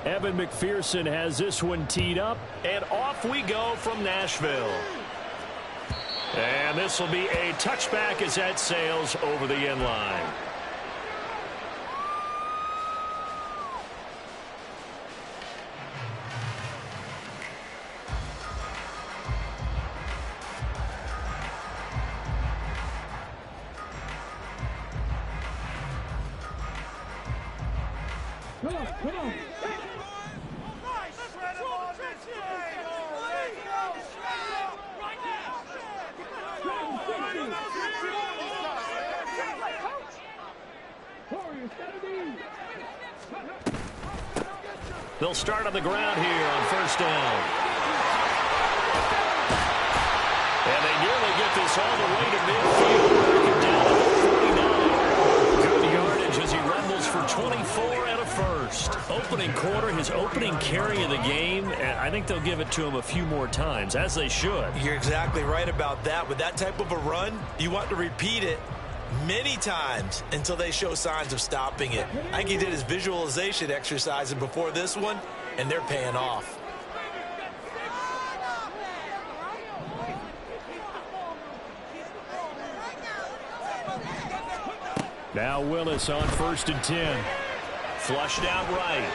Evan McPherson has this one teed up, and off we go from Nashville. And this will be a touchback as that sails over the end line. Come on. They'll start on the ground here on first down. And they nearly get this all the way to midfield. Down to the 49. Good yardage as he rumbles for 24 and a first. Opening quarter, his opening carry of the game, and I think they'll give it to him a few more times, as they should. You're exactly right about that. With that type of a run, you want to repeat it many times until they show signs of stopping it. I think he did his visualization exercises before this one, and they're paying off. Now Willis on 1st and 10. Flushed out right.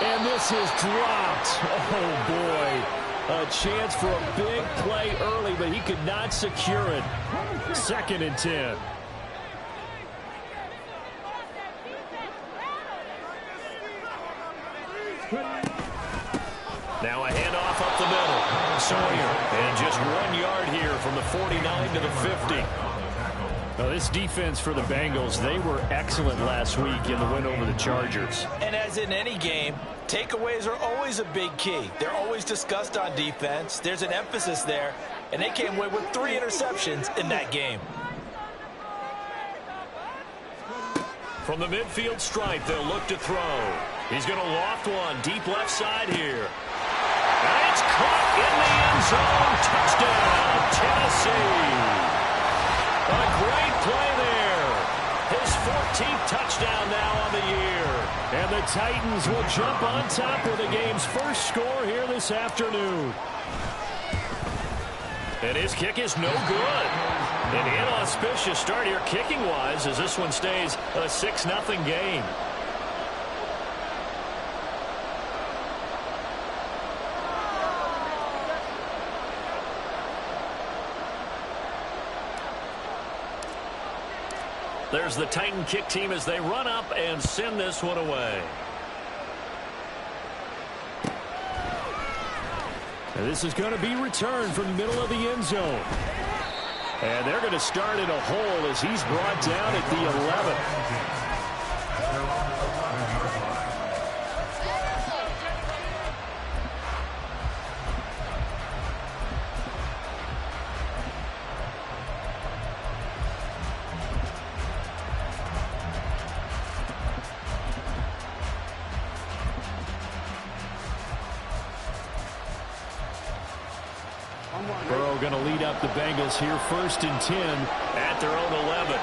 And this is dropped. Oh, boy. A chance for a big play early, but he could not secure it. 2nd and 10. Now a handoff up the middle. Sawyer. And just 1 yard here from the 49 to the 50. Now this defense for the Bengals, they were excellent last week in the win over the Chargers. And as in any game, takeaways are always a big key. They're always discussed on defense. There's an emphasis there, and they came away with 3 interceptions in that game. From the midfield stripe, they'll look to throw. He's going to loft one deep left side here. And it's caught in the end zone. Touchdown, Tennessee. A great play there. His 14th touchdown now on the year. And the Titans will jump on top with the game's first score here this afternoon. And his kick is no good. An inauspicious start here kicking-wise as this one stays a 6-0 game. There's the Titan kick team as they run up and send this one away. And this is going to be returned from the middle of the end zone. And they're going to start in a hole as he's brought down at the 11. Burrow going to lead up the Bengals here 1st and 10 at their own 11.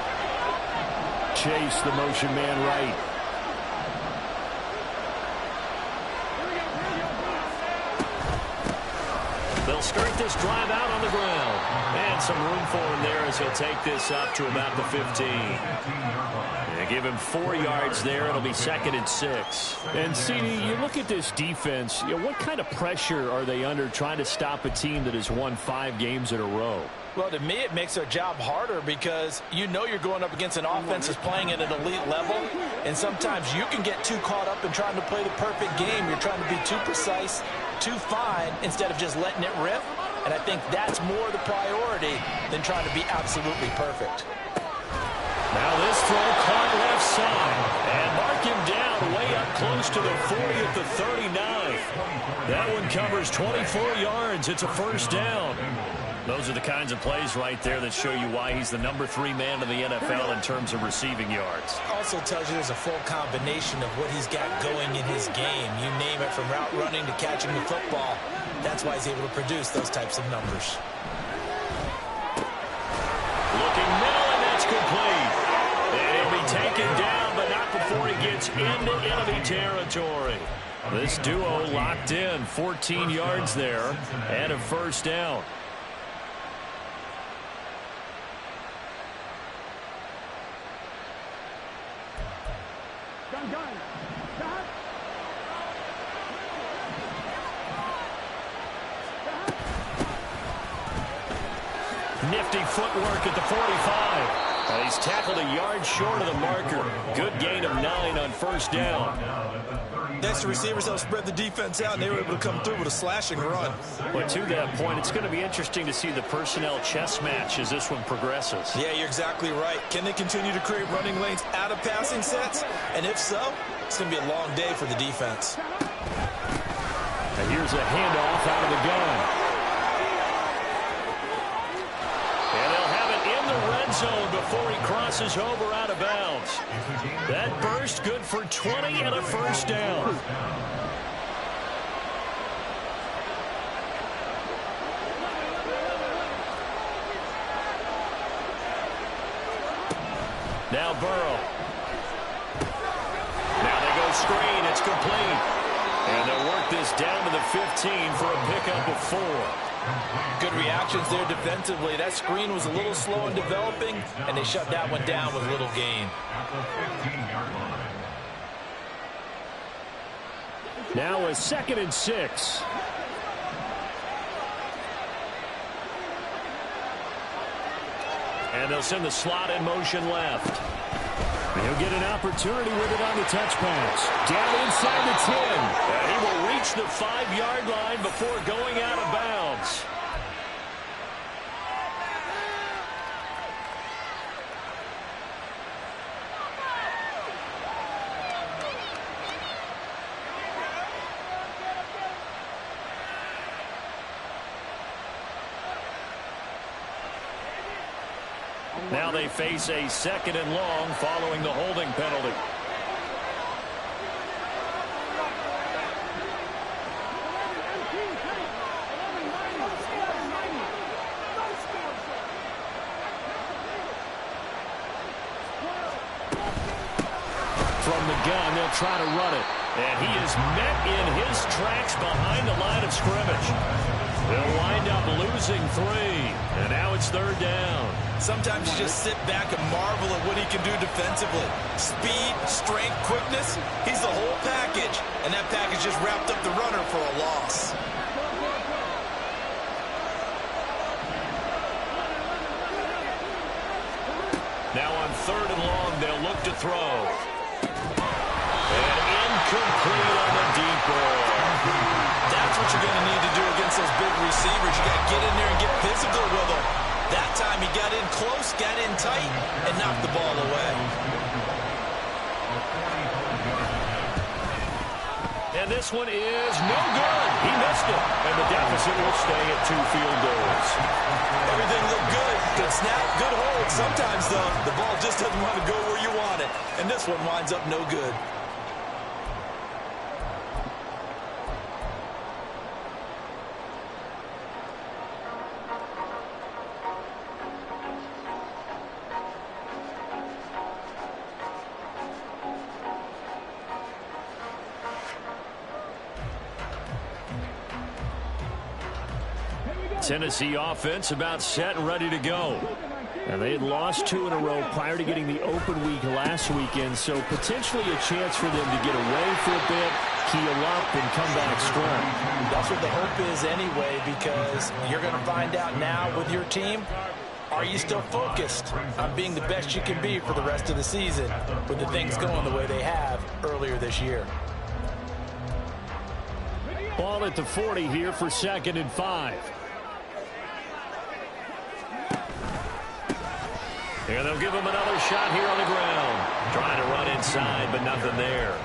Chase the motion man right. They'll start this drive out on the ground. And some room for him there as he'll take this up to about the 15. They give him 4 yards there. It'll be 2nd and 6. And, CD, you look at this defense, what kind of pressure are they under trying to stop a team that has won 5 games in a row? Well, to me, it makes their job harder because you know you're going up against an offense that's playing at an elite level, and sometimes you can get too caught up in trying to play the perfect game. You're trying to be too precise, too fine, instead of just letting it rip, and I think that's more the priority than trying to be absolutely perfect. Now this throw caught left side, and mark him down way up close to the 40 at the 39. That one covers 24 yards. It's a first down. Those are the kinds of plays right there that show you why he's the number 3 man in the NFL in terms of receiving yards. Also tells you there's a full combination of what he's got going in his game. You name it, from route running to catching the football. That's why he's able to produce those types of numbers. Looking middle, and taken down, but not before he gets into enemy territory. This duo locked in, 14 yards there, and a first down. Nifty footwork at the 45. He's tackled a yard short of the marker. Good gain of 9 on first down. Next, the receivers helped spread the defense out, and they were able to come through with a slashing run. But to that point, it's going to be interesting to see the personnel chess match as this one progresses. Yeah, you're exactly right. Can they continue to create running lanes out of passing sets? And if so, it's going to be a long day for the defense. And here's a handoff out of the gun. And they'll have it in the red zone before he crosses over out of bounds. That burst good for 20 and a first down. Now Burrow. Now they go screen. It's complete. And they'll work this down to the 15 for a pickup of 4. Good reactions there defensively. That screen was a little slow in developing, and they shut that one down with little gain. Now a 2nd and 6. And they'll send the slot in motion left. He'll get an opportunity with it on the touch pass. Down inside the 10. And he will reach the 5-yard line before going out of bounds. Now they face a 2nd and long following the holding penalty. From the gun, they'll try to run it. And he is met in his tracks behind the line of scrimmage. They'll wind up losing 3. And now it's 3rd down. Sometimes you just sit back and marvel at what he can do defensively. Speed, strength, quickness, he's the whole package. And that package just wrapped up the runner for a loss. Now on 3rd and long, they'll look to throw. And incomplete on the deep ball. That's what you're going to need to do against those big receivers. You got to get in there and get physical with them. That time he got in close, got in tight, and knocked the ball away. And this one is no good. He missed it. And the deficit will stay at 2 field goals. Everything looked good. Good snap, good hold. Sometimes, though, the ball just doesn't want to go where you want it. And this one winds up no good. Tennessee offense about set and ready to go. And they had lost 2 in a row prior to getting the open week last weekend, so potentially a chance for them to get away for a bit, heal up, and come back strong. That's what the hope is anyway, because you're going to find out now with your team, are you still focused on being the best you can be for the rest of the season with the things going the way they have earlier this year? Ball at the 40 here for 2nd and 5. And they'll give him another shot here on the ground. Trying to run inside, but nothing there.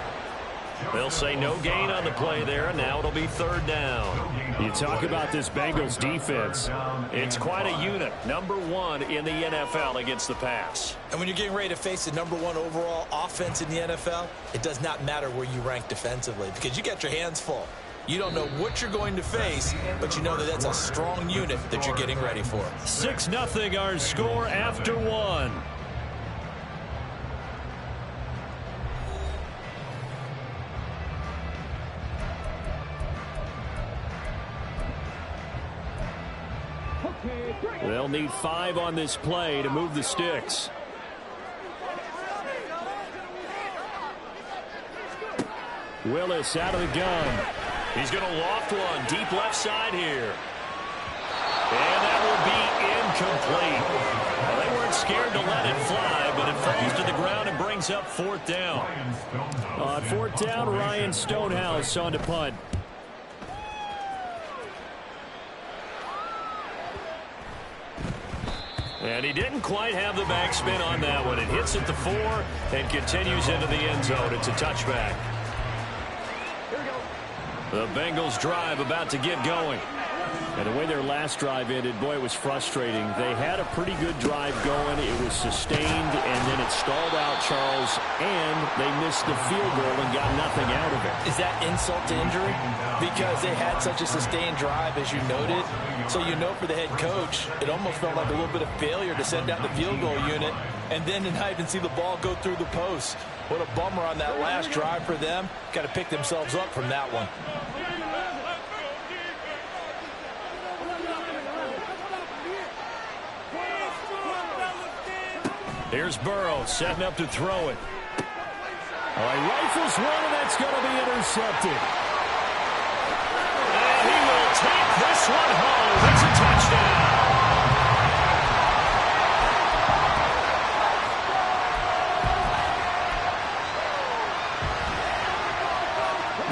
They'll say no gain on the play there, and now it'll be 3rd down. You talk about this Bengals defense. It's quite a unit. Number 1 in the NFL against the pass. And when you're getting ready to face the number 1 overall offense in the NFL, it does not matter where you rank defensively because you got your hands full. You don't know what you're going to face, but you know that that's a strong unit that you're getting ready for. 6-0 our score after 1. They'll need 5 on this play to move the sticks. Willis out of the gun. He's going to loft one deep left side here. And that will be incomplete. Well, they weren't scared to let it fly, but it falls to the ground and brings up 4th down. On 4th down, Ryan Stonehouse on to punt. And he didn't quite have the backspin on that one. It hits at the 4 and continues into the end zone. It's a touchback. The Bengals drive about to get going. And the way their last drive ended, boy, it was frustrating. They had a pretty good drive going. It was sustained, and then it stalled out, Charles, and they missed the field goal and got nothing out of it. Is that insult to injury? Because they had such a sustained drive, as you noted. So you know for the head coach, it almost felt like a little bit of failure to send out the field goal unit and then to not even see the ball go through the post. What a bummer on that last drive for them. Got to pick themselves up from that one. Here's Burrow setting up to throw it. All right, rifles one, and that's going to be intercepted. And he will take this one home. It's a touchdown.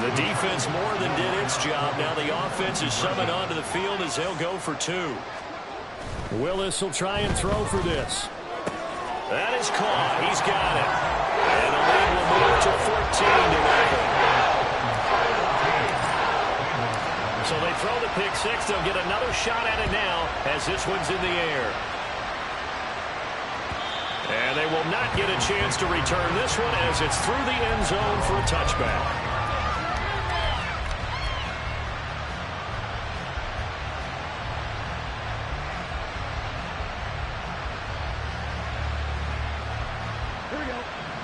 The defense more than did its job. Now the offense is summoned onto the field as they'll go for 2. Willis will try and throw for this. That is caught. He's got it. And the lead will move to 14 to nothing. So they throw the pick 6. They'll get another shot at it now as this one's in the air. And they will not get a chance to return this one as it's through the end zone for a touchback.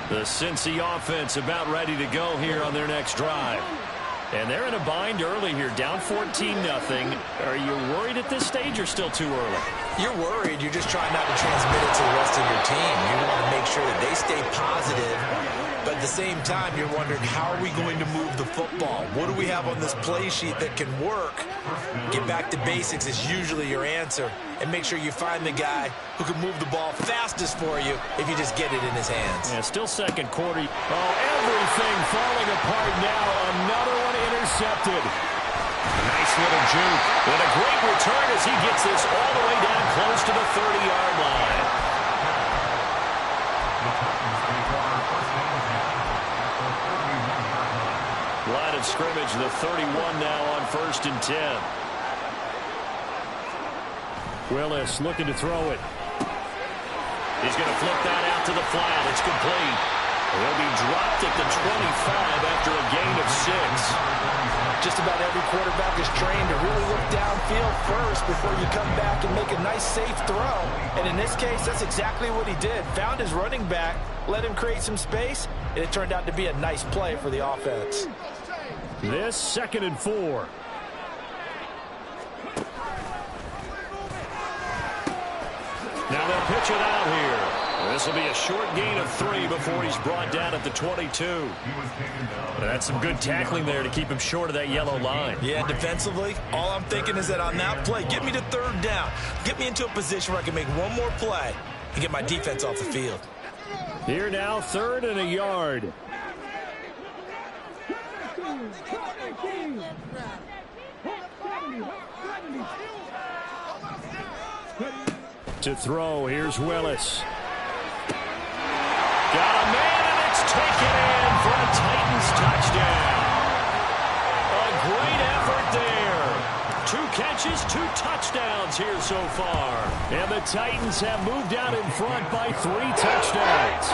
The Cincy offense about ready to go here on their next drive. And they're in a bind early here, down 14-0. Are you worried at this stage or still too early? You're worried. You're just trying not to transmit it to the rest of your team. You want to make sure that they stay positive. But at the same time, you're wondering, how are we going to move the football? What do we have on this play sheet that can work? Get back to basics is usually your answer. And make sure you find the guy who can move the ball fastest for you if you just get it in his hands. Yeah, still second quarter. Oh, everything falling apart now. Another one intercepted. Nice little juke. And a great return as he gets this all the way down close to the 30-yard line. Line of scrimmage, the 31 now on 1st and 10. Willis looking to throw it. He's going to flip that out to the flat. It's complete. He'll be dropped at the 25 after a gain of 6. Just about every quarterback is trained to really look downfield first before you come back and make a nice, safe throw. And in this case, that's exactly what he did. Found his running back, let him create some space, and it turned out to be a nice play for the offense. This 2nd and 4. Now they'll pitch it out here. This will be a short gain of 3 before he's brought down at the 22. That's some good tackling there to keep him short of that yellow line. Yeah, defensively, all I'm thinking is that on that play, get me to 3rd down. Get me into a position where I can make one more play and get my defense off the field. Here now, 3rd and a yard. To throw, here's Willis. Got a man, and it's taken in for a Titans touchdown. A great effort there. 2 catches, 2 touchdowns here so far. And the Titans have moved out in front by 3 touchdowns.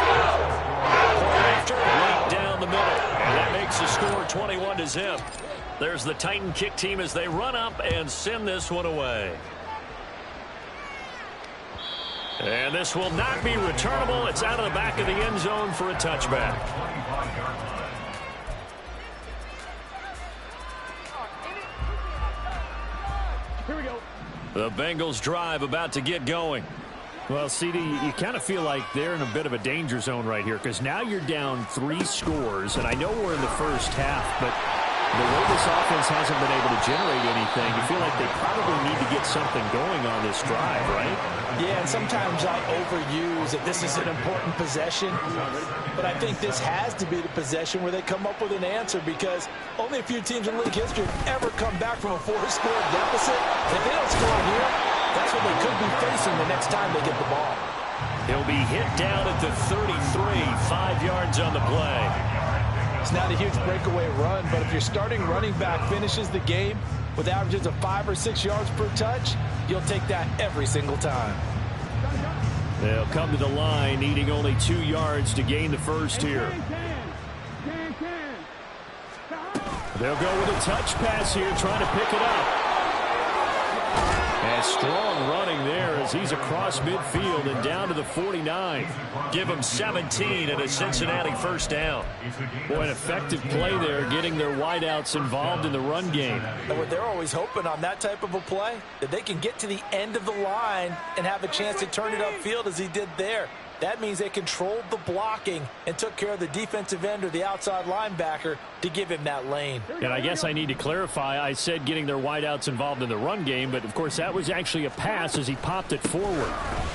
After right down the middle. And that makes the score 21-0. There's the Titan kick team as they run up and send this one away. And this will not be returnable. It's out of the back of the end zone for a touchback. Here we go. The Bengals drive about to get going. Well, CD, you kind of feel like they're in a bit of a danger zone right here because now you're down 3 scores, and I know we're in the first half, but the way this offense hasn't been able to generate anything, you feel like they probably need to get something going on this drive, right? Yeah, and sometimes I overuse that this is an important possession, but I think this has to be the possession where they come up with an answer because only a few teams in league history have ever come back from a 4-score deficit. If they don't score here, that's what they could be facing the next time they get the ball. He'll be hit down at the 33, 5 yards on the play. It's not a huge breakaway run, but if your starting running back finishes the game with averages of 5 or 6 yards per touch, you'll take that every single time. They'll come to the line, needing only 2 yards to gain the first here. They'll go with a touch pass here, trying to pick it up. And strong running there as he's across midfield and down to the 49. Give him 17 and a Cincinnati first down. Boy, an effective play there, getting their wideouts involved in the run game. And what they're always hoping on that type of a play, that they can get to the end of the line and have a chance to turn it upfield as he did there. That means they controlled the blocking and took care of the defensive end or the outside linebacker to give him that lane. And I guess I need to clarify, I said getting their wideouts involved in the run game, but of course that was actually a pass as he popped it forward.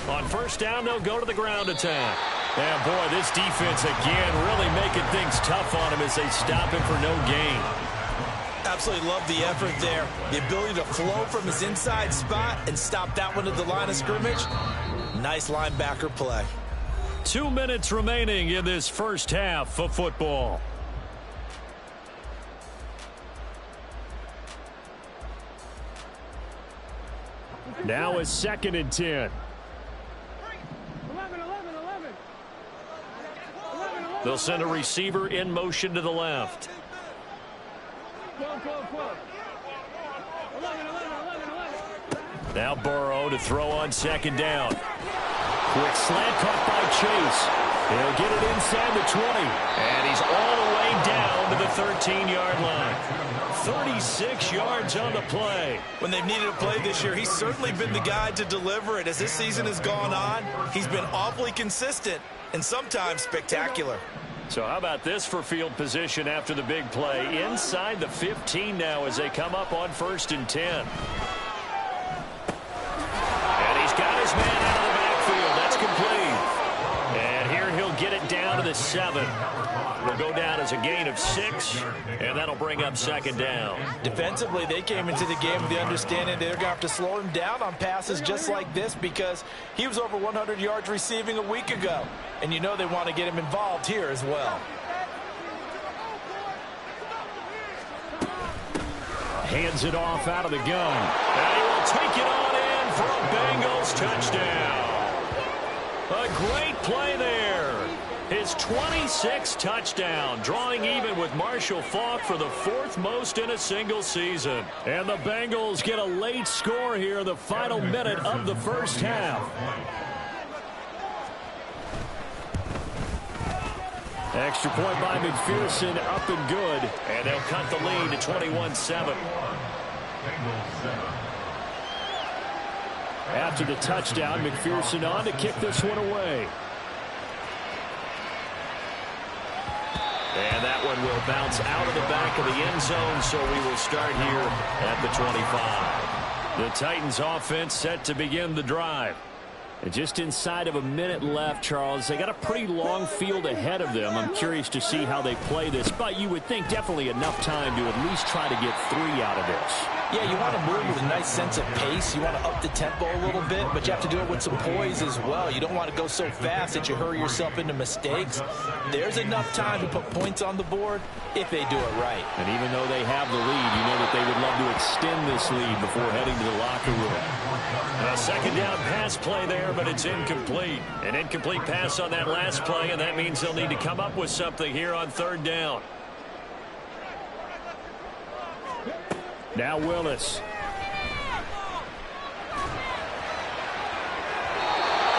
On first down, they'll go to the ground attack. And boy, this defense again really making things tough on him as they stop him for no gain. Absolutely love the effort there. The ability to flow from his inside spot and stop that one at the line of scrimmage. Nice linebacker play. 2 minutes remaining in this first half of football. Now it's 2nd and 10. They'll send a receiver in motion to the left. Now Burrow to throw on 2nd down. Quick slant caught by Chase. He'll get it inside the 20. And he's all the way down to the 13-yard line. 36 yards on the play. When they've needed a play this year, he's certainly been the guy to deliver it. As this season has gone on, he's been awfully consistent and sometimes spectacular. So how about this for field position after the big play? Inside the 15 now as they come up on 1st and 10. And he's got his man out of the backfield. That's complete. And here he'll get it down to the 7. It'll go down as a gain of 6, and that'll bring up 2nd down. Defensively, they came into the game with the understanding they're going to have to slow him down on passes just like this because he was over 100 yards receiving a week ago. And you know they want to get him involved here as well. Hands it off out of the gun. And he will take it on in for a Bengals touchdown. A great play there. His 26th touchdown, drawing even with Marshall Faulk for the 4th most in a single season. And the Bengals get a late score here, the final minute of the first half. Extra point by McPherson, up and good. And they'll cut the lead to 21-7. After the touchdown, McPherson on to kick this one away. And that one will bounce out of the back of the end zone, so we will start here at the 25. The Titans offense set to begin the drive. And just inside of a minute left, Charles. They got a pretty long field ahead of them. I'm curious to see how they play this, but you would think definitely enough time to at least try to get 3 out of this. Yeah, you want to move with a nice sense of pace. You want to up the tempo a little bit, but you have to do it with some poise as well. You don't want to go so fast that you hurry yourself into mistakes. There's enough time to put points on the board if they do it right. And even though they have the lead, you know that they would love to extend this lead before heading to the locker room. A 2nd down pass play there, but it's incomplete. An incomplete pass on that last play, and that means they'll need to come up with something here on 3rd down. Now Willis.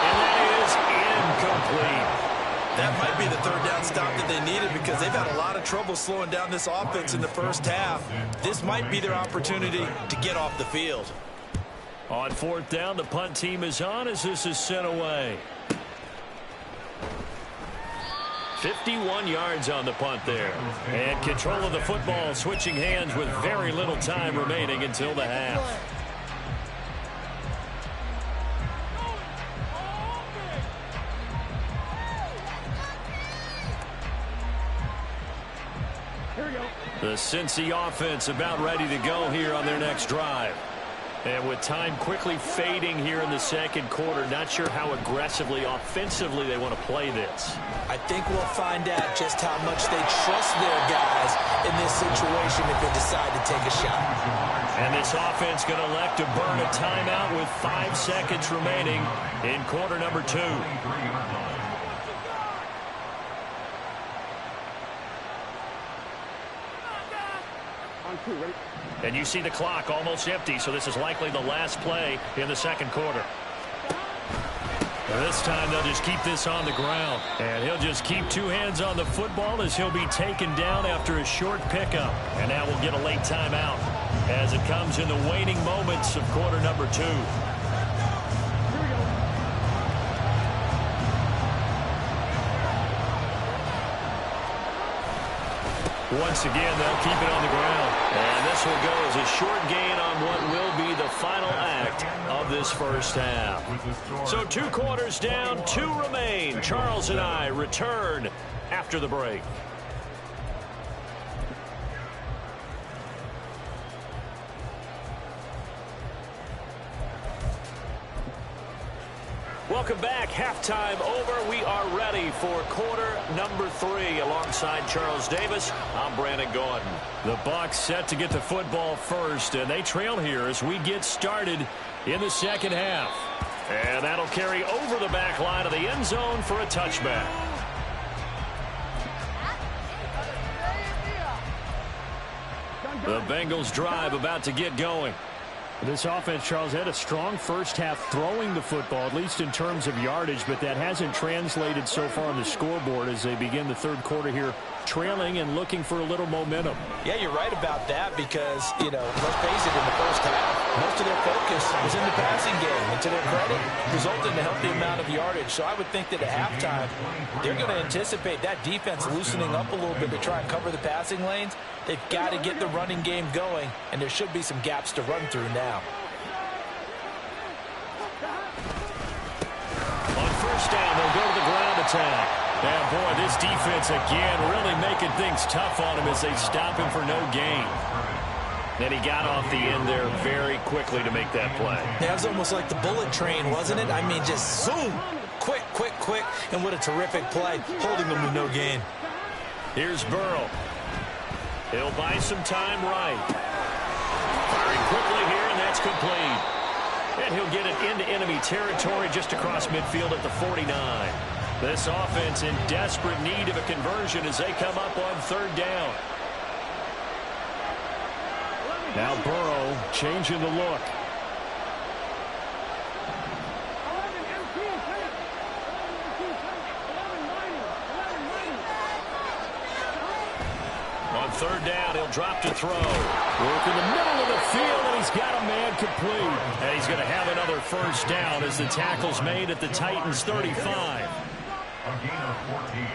And that is incomplete. That might be the 3rd down stop that they needed because they've had a lot of trouble slowing down this offense in the first half. This might be their opportunity to get off the field. On fourth down, the punt team is on as this is sent away. 51 yards on the punt there. And control of the football switching hands with very little time remaining until the half. The Cincy offense about ready to go here on their next drive. And with time quickly fading here in the second quarter, not sure how aggressively, offensively they want to play this. I think we'll find out just how much they trust their guys in this situation if they decide to take a shot. And this offense going to elect to burn a timeout with 5 seconds remaining in quarter number 2. And you see the clock almost empty, so this is likely the last play in the second quarter. And this time they'll just keep this on the ground. And he'll just keep 2 hands on the football as he'll be taken down after a short pickup. And now we'll get a late timeout as it comes in the waning moments of quarter number 2. Once again, they'll keep it on the ground. And this will go as a short gain on what will be the final act of this first half. So 2 quarters down, 2 remain. Charles and I return after the break. Welcome back. Halftime over. We are ready for quarter number 3. Alongside Charles Davis, I'm Brandon Gaudin. The Bucs set to get the football first, and they trail here as we get started in the second half. And that'll carry over the back line of the end zone for a touchback. The Bengals drive about to get going. This offense, Charles, had a strong first half throwing the football, at least in terms of yardage, but that hasn't translated so far on the scoreboard as they begin the third quarter here, trailing and looking for a little momentum. Yeah, you're right about that because, you know, let's face it, in the first half, most of their focus was in the passing game. And to their credit, resulted in a healthy amount of yardage. So I would think that at halftime, they're going to anticipate that defense loosening up a little bit to try and cover the passing lanes. They've got to get the running game going, and there should be some gaps to run through now. On first down, they'll go to the ground attack. And, boy, this defense, again, really making things tough on him as they stop him for no gain. And he got off the end there very quickly to make that play. That was almost like the bullet train, wasn't it? I mean, just zoom, quick, quick, quick, and what a terrific play, holding them to no gain. Here's Burrow. He'll buy some time right. Firing quickly here, and that's complete. And he'll get it into enemy territory just across midfield at the 49. This offense in desperate need of a conversion as they come up on third down. Now Burrow changing the look. On third down, he'll drop to throw. Work in the middle of the field, and he's got a man complete. And he's going to have another first down as the tackle's made at the Titans' 35. A gain of 14.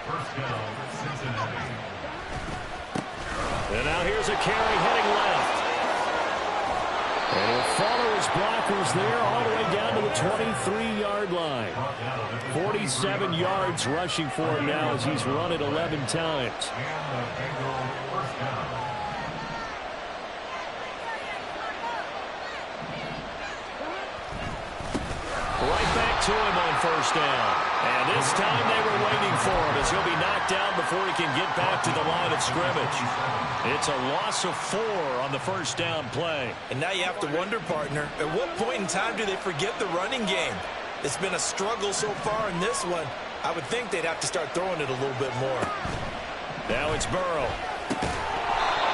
First down, Cincinnati. And now here's a carry heading left. And he'll follow his blockers there all the way down to the 23-yard line. 47 yards rushing for him now as he's run it 11 times. Right back to him on first down. And this time they were waiting for him as he'll be knocked down before he can get back to the line of scrimmage. It's a loss of 4 on the first down play. And now you have to wonder, partner, at what point in time do they forget the running game? It's been a struggle so far in this one. I would think they'd have to start throwing it a little bit more. Now it's Burrow.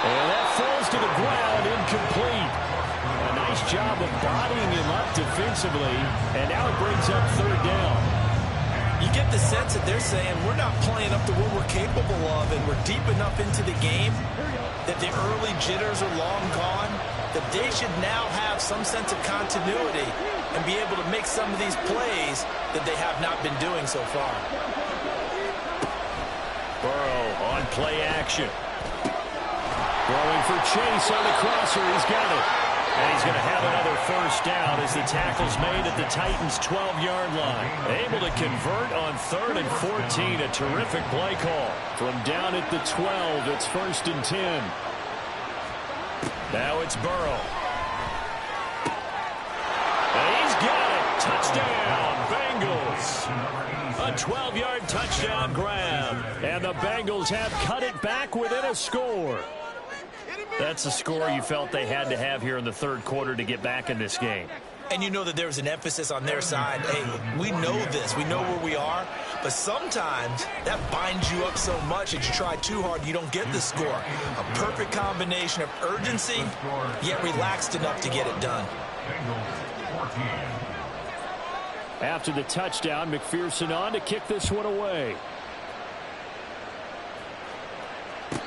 And that falls to the ground, incomplete. A nice job of bodying him up defensively, and now it brings up third down. You get the sense that they're saying we're not playing up to what we're capable of, and we're deep enough into the game that the early jitters are long gone. that they should now have some sense of continuity and be able to make some of these plays that they have not been doing so far. Burrow on play action. Throwing for Chase on the crosser. He's got it. And he's going to have another first down as the tackle's made at the Titans' 12-yard line. Able to convert on 3rd and 14. A terrific play call. From down at the 12, it's 1st and 10. Now it's Burrow. And he's got it. Touchdown, Bengals. A 12-yard touchdown grab. And the Bengals have cut it back within a score. That's a score you felt they had to have here in the 3rd quarter to get back in this game. And you know that there was an emphasis on their side. Hey, we know this. We know where we are. But sometimes that binds you up so much that you try too hard, you don't get the score. A perfect combination of urgency, yet relaxed enough to get it done. After the touchdown, McPherson on to kick this one away.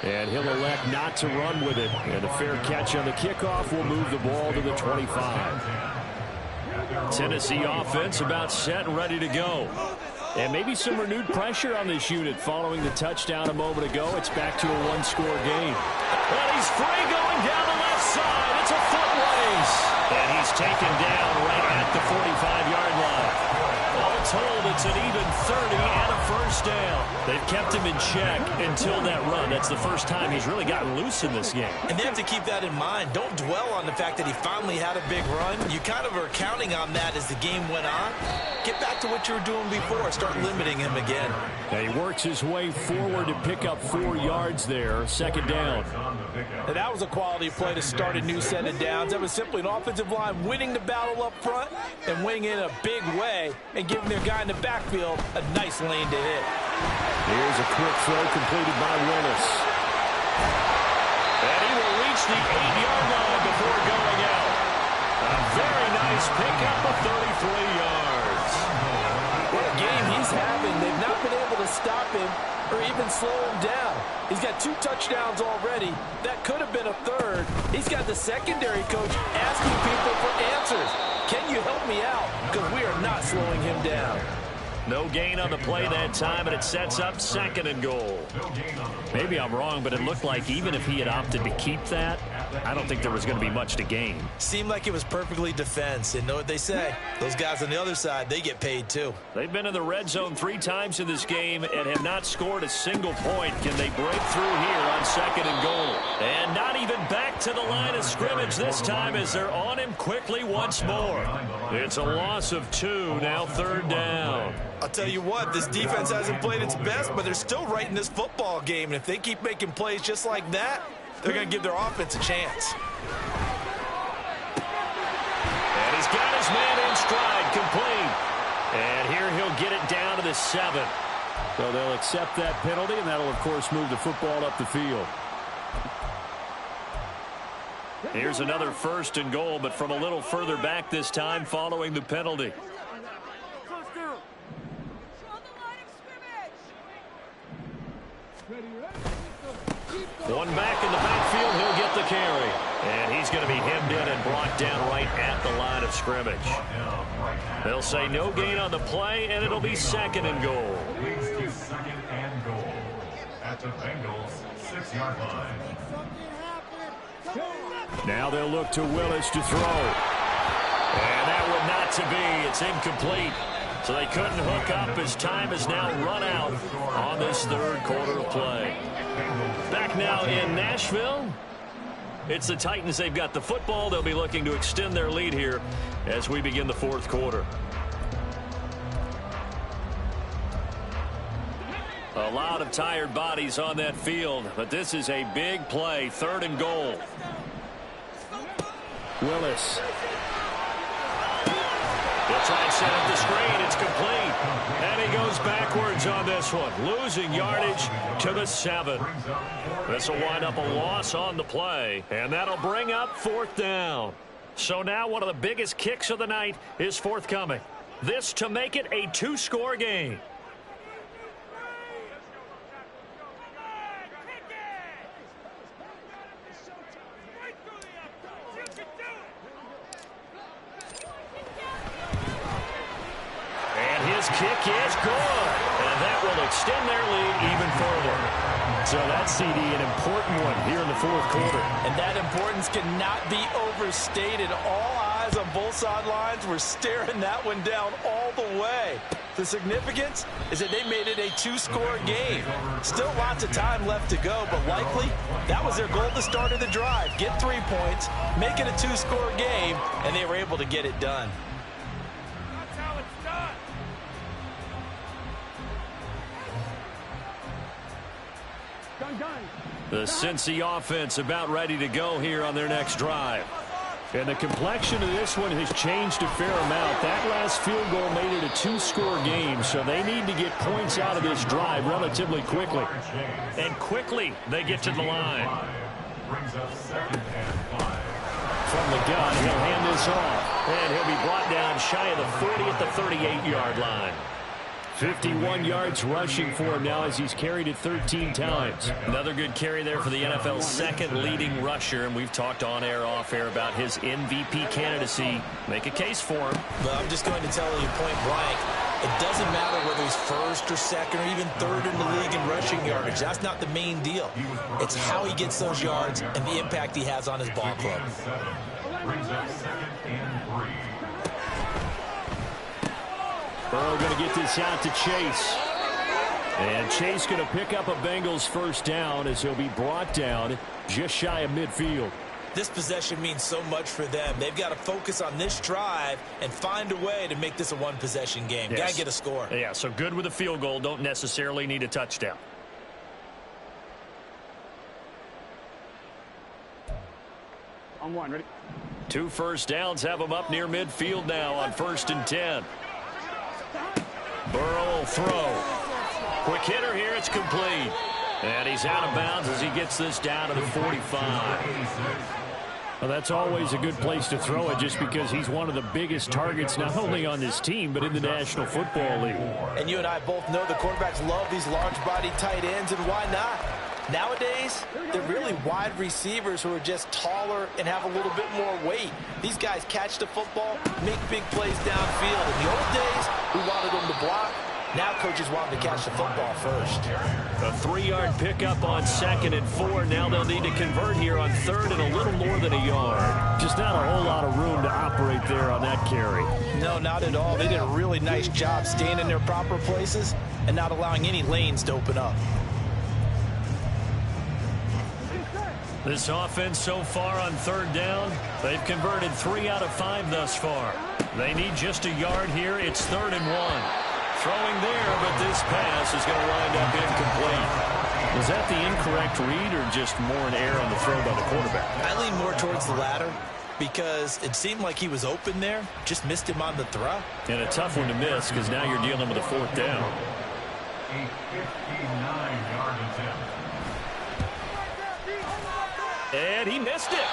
And he'll elect not to run with it. And a fair catch on the kickoff will move the ball to the 25. Tennessee offense about set and ready to go. And maybe some renewed pressure on this unit following the touchdown a moment ago. It's back to a one-score game. And he's free going down the left side. It's a foot race. And he's taken down right at the 45-yard line. All told, it's an even 30 and a first down. They've kept him in check until that run. That's the first time he's really gotten loose in this game. And they have to keep that in mind. Don't dwell on the fact that he finally had a big run. You kind of are counting on that as the game went on. Get back to what you were doing before. Start limiting him again. Now he works his way forward to pick up 4 yards there. 2nd down. And that was a quality play to start a new set of downs. That was simply an offensive line winning the battle up front and winning in a big way and giving their guy in the backfield a nice lane to hit. Here's a quick throw completed by Willis. And he will reach the 8-yard line before going out. A very nice pickup of 33 yards. What a game he's having. They've not been able to stop him or even slow him down. He's got 2 touchdowns already. That could have been a 3rd. He's got the secondary coach asking people for answers. Can you help me out? Because we are not slowing him down. No gain on the play that time, and it sets up 2nd and goal. Maybe I'm wrong, but it looked like even if he had opted to keep that, I don't think there was going to be much to gain. Seemed like it was perfectly defense. And know what they say? Those guys on the other side, they get paid too. They've been in the red zone 3 times in this game and have not scored a single point. Can they break through here on 2nd and goal? And not even back to the line of scrimmage this time as they're on him quickly once more. It's a loss of 2, now 3rd down. I'll tell you what, this defense hasn't played its best, but they're still right in this football game. And if they keep making plays just like that, they're going to give their offense a chance. And he's got his man in stride, complete. And here he'll get it down to the 7. So they'll accept that penalty, and that'll, of course, move the football up the field. Here's another 1st and goal, but from a little further back this time following the penalty. One back in the backfield, he'll get the carry. And he's going to be hemmed in and brought down right at the line of scrimmage. They'll say no gain on the play, and it'll be 2nd and goal. Leads to 2nd and goal at the Bengals' 6-yard line. Now they'll look to Willis to throw. And that would not to be. It's incomplete. So they couldn't hook up as time has now run out on this 3rd quarter of play. Back now in Nashville. It's the Titans. They've got the football. They'll be looking to extend their lead here as we begin the 4th quarter. A lot of tired bodies on that field, but this is a big play. 3rd and goal. Willis. They'll try and set up the screen. It's complete. And he goes backwards on this one, losing yardage to the 7. This will wind up a loss on the play, and that'll bring up 4th down. So now one of the biggest kicks of the night is forthcoming. This to make it a 2-score game. This kick is good. And that will extend their lead even further. So that's, CD, an important one here in the fourth quarter. And that importance cannot be overstated. All eyes on both sidelines were staring that one down all the way. The significance is that they made it a two-score game. Still lots of time left to go, but likely that was their goal at the start of the drive. Get 3 points, make it a two-score game, and they were able to get it done. That's how it's done. The Cincy offense about ready to go here on their next drive. And the complexion of this one has changed a fair amount. That last field goal made it a two-score game, so they need to get points out of this drive relatively quickly. And quickly they get to the line. Brings up 2nd and 5. From the gun, he'll hand this off. And he'll be brought down shy of the 40 at the 38-yard line. 51 yards rushing for him now as he's carried it 13 times. Another good carry there for the NFL's second leading rusher, and we've talked on air, off air about his MVP candidacy. Make a case for him. But I'm just going to tell you point blank, it doesn't matter whether he's first or second or even third in the league in rushing yardage. That's not the main deal. It's how he gets those yards and the impact he has on his ball club. Brings up 2nd and 3. Burrow going to get this out to Chase. And Chase going to pick up a Bengals first down as he'll be brought down just shy of midfield. This possession means so much for them. They've got to focus on this drive and find a way to make this a one-possession game. Yes. Got to get a score. Yeah, so good with a field goal. Don't necessarily need a touchdown. On one, ready? 2 first downs have them up near midfield now on 1st and 10. Burrow will throw. Quick hitter here. It's complete. And he's out of bounds as he gets this down to the 45. Well, that's always a good place to throw it just because he's one of the biggest targets not only on this team but in the National Football League. And you and I both know the quarterbacks love these large-body tight ends, and why not? Nowadays, they're really wide receivers who are just taller and have a little bit more weight. These guys catch the football, make big plays downfield. In the old days, we wanted them to block. Now coaches want them to catch the football first. A 3-yard pickup on 2nd and 4. Now they'll need to convert here on 3rd and a little more than a yard. Just not a whole lot of room to operate there on that carry. No, not at all. They did a really nice job staying in their proper places and not allowing any lanes to open up. This offense so far on 3rd down, they've converted 3 out of 5 thus far. They need just a yard here. It's 3rd and 1. Throwing there, but this pass is going to wind up incomplete. Was that the incorrect read or just more an error on the throw by the quarterback? I lean more towards the latter because it seemed like he was open there, just missed him on the throw. And a tough one to miss because now you're dealing with a 4th down. A 59-yard attempt. And he missed it.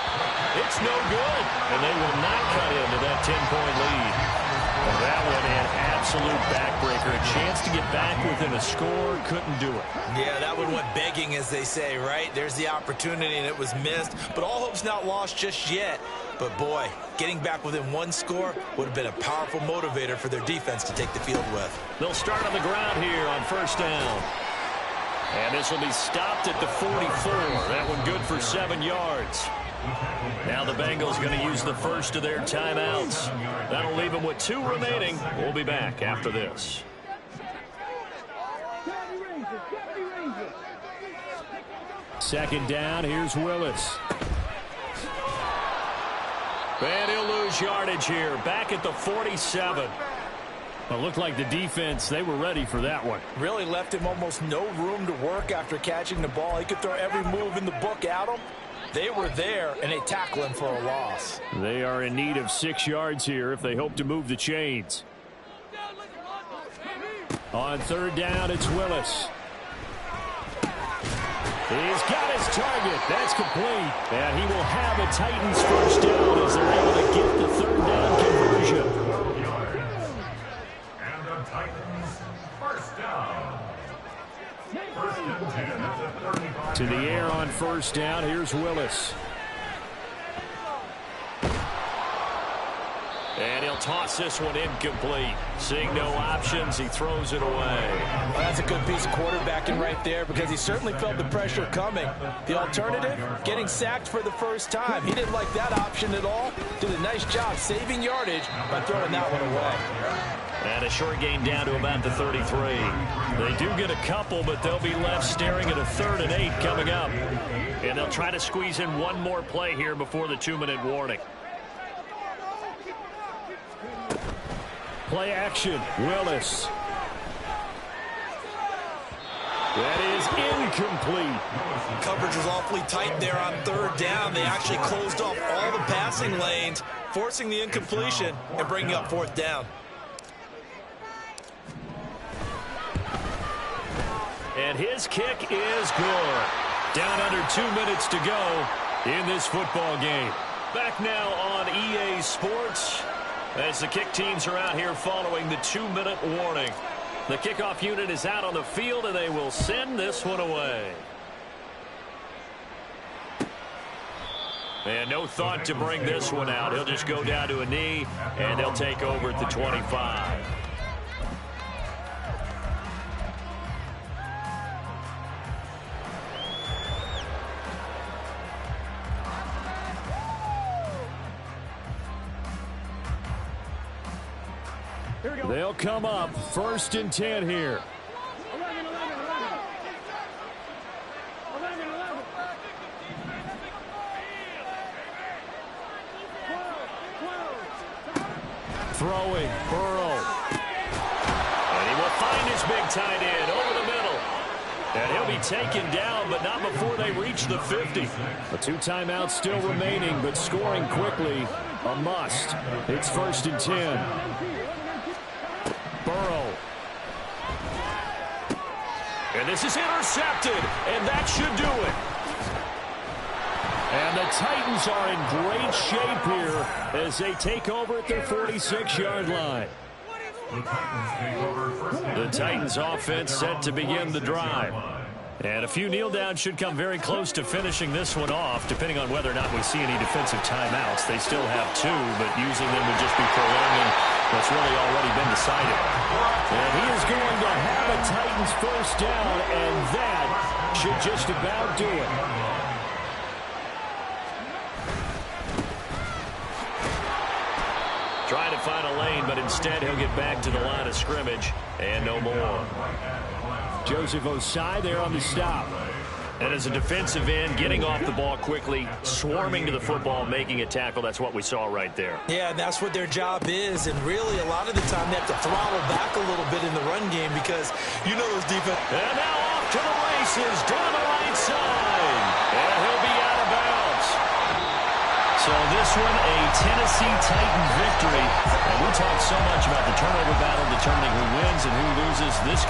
It's no good. And they will not cut into that 10-point lead. And that one an absolute backbreaker. A chance to get back within a score. Couldn't do it. Yeah, that one went begging, as they say, right? There's the opportunity, and it was missed. But all hope's not lost just yet. But, boy, getting back within 1 score would have been a powerful motivator for their defense to take the field with. They'll start on the ground here on 1st down. And this will be stopped at the 44. That one good for 7 yards. Now the Bengals going to use the first of their timeouts. That'll leave them with 2 remaining. We'll be back after this. Second down, here's Willis. And he'll lose yardage here. Back at the 47. Well, it looked like the defense, they were ready for that one. Really left him almost no room to work after catching the ball. He could throw every move in the book at him. They were there, and they tackle him for a loss. They are in need of 6 yards here if they hope to move the chains. On 3rd down, it's Willis. He's got his target. That's complete. And he will have a Titans first down as they're able to get the 3rd down conversion. And the Titans first down. 1st and 10 at the 35. To the air on 1st down. Here's Willis. And he'll toss this one incomplete. Seeing no options, he throws it away. Well, that's a good piece of quarterbacking right there because he certainly felt the pressure coming. The alternative, getting sacked for the first time. He didn't like that option at all. Did a nice job saving yardage by throwing that one away. And a short gain down to about the 33. They do get a couple, but they'll be left staring at a 3rd and 8 coming up. And they'll try to squeeze in one more play here before the 2-minute warning. Play action, Willis. That is incomplete. Coverage was awfully tight there on 3rd down. They actually closed off all the passing lanes, forcing the incompletion and bringing up 4th down. And his kick is good. Down under 2 minutes to go in this football game. Back now on EA Sports as the kick teams are out here following the 2-minute warning. The kickoff unit is out on the field, and they will send this one away. And no thought to bring this one out. He'll just go down to a knee, and they'll take over at the 25. They'll come up 1st and 10 here. 11. Throwing, Burrow. And he will find his big tight end over the middle. And he'll be taken down, but not before they reach the 50. The 2 timeouts still remaining, but scoring quickly, a must. It's 1st and 10. Burrow. And this is intercepted, and that should do it. And the Titans are in great shape here as they take over at their 46-yard line. The Titans offense set to begin the drive. And a few kneel downs should come very close to finishing this one off, depending on whether or not we see any defensive timeouts. They still have 2, but using them would just be prolonging what's really already been decided. And he is going to have a Titans 1st down, and that should just about do it. Trying to find a lane, but instead he'll get back to the line of scrimmage, and no more. Joseph Osai there on the stop. And as a defensive end, getting off the ball quickly, swarming to the football, making a tackle, that's what we saw right there. Yeah, and that's what their job is. And really, a lot of the time, they have to throttle back a little bit in the run game because you know those defense. And now off to the races, down the right side. And he'll be out of bounds. So this one, a Tennessee Titan victory. And we talk so much about the turnover battle determining who wins and who loses. This